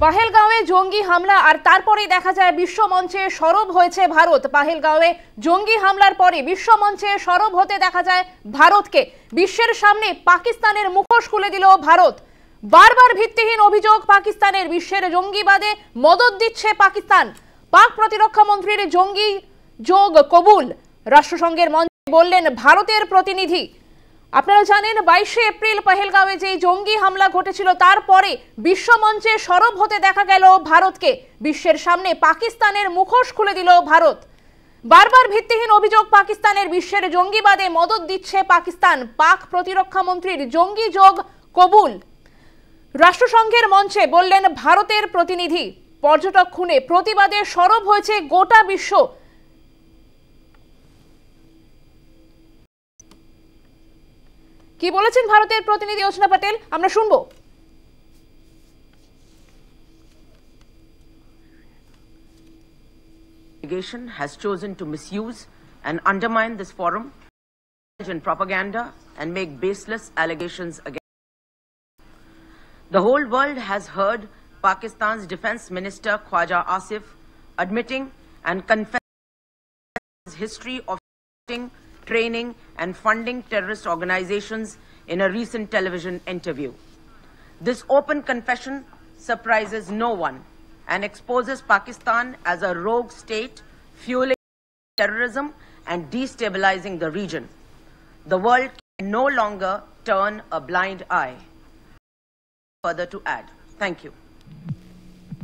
পাহেলগাঁওয়ে জঙ্গি হামলা আর তারপরেই দেখা যায় বিশ্বমঞ্চে সরব হয়েছে ভারত। পাহেলগাঁওয়ে জঙ্গি হামলার পরে বিশ্বমঞ্চে সরব হতে দেখা যায় ভারতকে। বিশ্বের সামনে পাকিস্তানের মুখোশ খুলে দিল ভারত। বারবার ভিত্তিহীন অভিযোগ পাকিস্তানের, বিশ্বের জঙ্গিবাদে মদত দিচ্ছে পাকিস্তান। পাক প্রতিরক্ষা মন্ত্রীর জঙ্গি যোগ কবুল, রাষ্ট্রসংঘের মঞ্চে বললেন ভারতের প্রতিনিধি। আপনারা জানেন 22শে এপ্রিল পহেলগাঁওয়ে যে জঙ্গি হামলা ঘটেছিল তারপরে বিশ্বমঞ্চে সরব হতে দেখা গেল ভারতকে। বিশ্বের সামনে পাকিস্তানের মুখোশ খুলে দিল ভারত। বারবার ভিত্তিহীন অভিযোগ পাকিস্তানের, বিশ্বের জঙ্গিবাদে মদত দিচ্ছে পাকিস্তান। পাক প্রতিরক্ষা মন্ত্রীর জঙ্গি যোগ কবুল, রাষ্ট্রসংঘের মঞ্চে বললেন ভারতের প্রতিনিধি। পর্যটক খুনে প্রতিবাদে সরব হয়েছে গোটা বিশ্ব। কি বলেছেন ভারতের প্রতিনিধি অর্চনা প্যাটেল, আমরা শুনবো। Delegation has chosen to misuse and undermine this forum in propaganda and make baseless allegations against. The whole world has heard Pakistan's Defense Minister Khwaja Asif admitting and confessing his history of training and funding terrorist organizations in a recent television interview. This open confession surprises no one and exposes Pakistan as a rogue state fueling terrorism and destabilizing the region. The world can no longer turn a blind eye. Further to add. Thank you.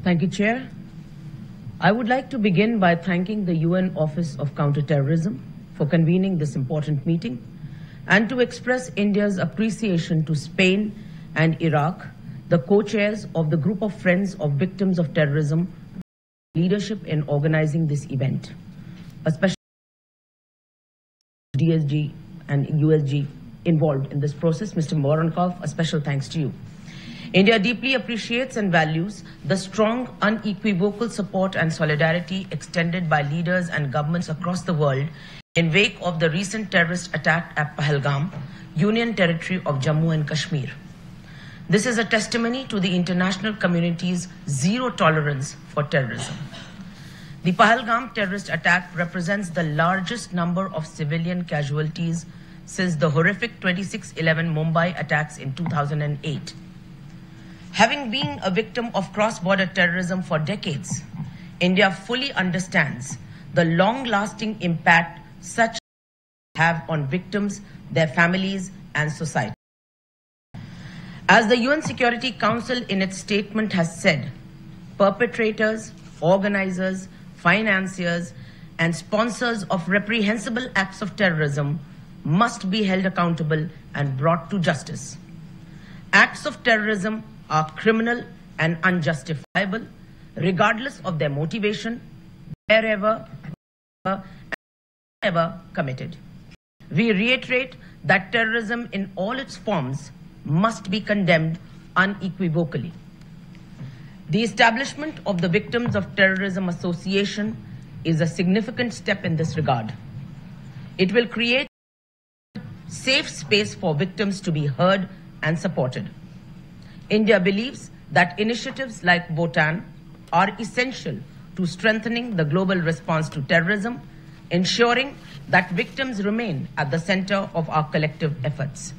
Thank you, Chair. I would like to begin by thanking the UN Office of Counterterrorism for convening this important meeting and to express India's appreciation to Spain and Iraq, the co-chairs of the group of friends of victims of terrorism, leadership in organizing this event. Especially DSG and USG involved in this process. Mr. Voronkov, a special thanks to you. India deeply appreciates and values the strong, unequivocal support and solidarity extended by leaders and governments across the world in wake of the recent terrorist attack at Pahalgam, Union Territory of Jammu and Kashmir. This is a testimony to the international community's zero tolerance for terrorism. The Pahalgam terrorist attack represents the largest number of civilian casualties since the horrific 26/11 Mumbai attacks in 2008. Having been a victim of cross-border terrorism for decades, India fully understands the long-lasting impact such have on victims, their families, and society. As the UN Security Council in its statement has said, perpetrators, organizers, financiers, and sponsors of reprehensible acts of terrorism must be held accountable and brought to justice. Acts of terrorism are criminal and unjustifiable, regardless of their motivation, wherever ever committed. We reiterate that terrorism in all its forms must be condemned unequivocally. The establishment of the Victims of Terrorism Association is a significant step in this regard. It will create a safe space for victims to be heard and supported. India believes that initiatives like Bhutan are essential to strengthening the global response to terrorism, ensuring that victims remain at the center of our collective efforts.